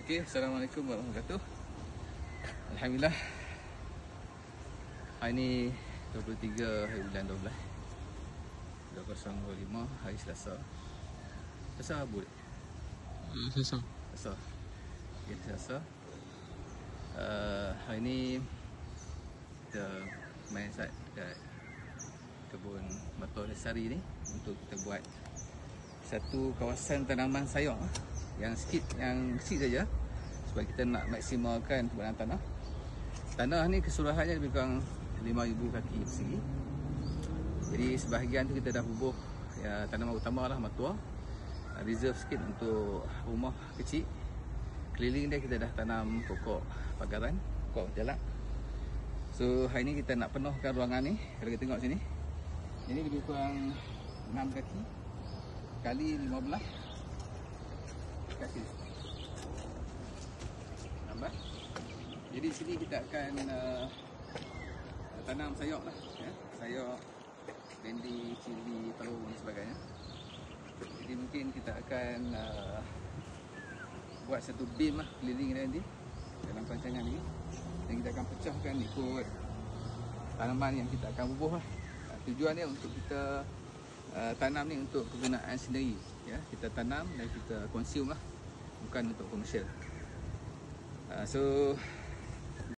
Okey, Assalamualaikum warahmatullahi wabarakatuh. Alhamdulillah. Hari ni 23 hari bulan 12 2025, hari Selasa. Selasa Rabu. Selasa. Selasa. Ya, Selasa. Hari ni kita main sat dekat kebun Mator Lesari ni untuk kita buat satu kawasan tanaman sayur yang sikit saja, sebab kita nak maksimalkan kebenaran tanah. Tanah ni keseluruhannya lebih kurang 5,000 kaki persegi. Jadi sebahagian tu kita dah bubuh ya, tanaman utama lah matua, reserve sikit untuk rumah kecil. Keliling dia kita dah tanam pokok pagaran, pokok jalak. So hari ni kita nak penuhkan ruangan ni. Kalau kita tengok sini, ini lebih kurang 6 kaki kali 15 kaki. Nampak? Jadi sini kita akan tanam sayur lah, ya. Sayur, bendi, cili, telur dan sebagainya. Jadi mungkin kita akan buat satu beam lah keliling dia nanti dalam perancangan ni. Dan kita akan pecahkan ikut tanaman yang kita akan bubuh lah. Tujuannya untuk kita tanam ni untuk kegunaan sendiri, ya. Kita tanam dan kita consume lah, bukan untuk komersial. So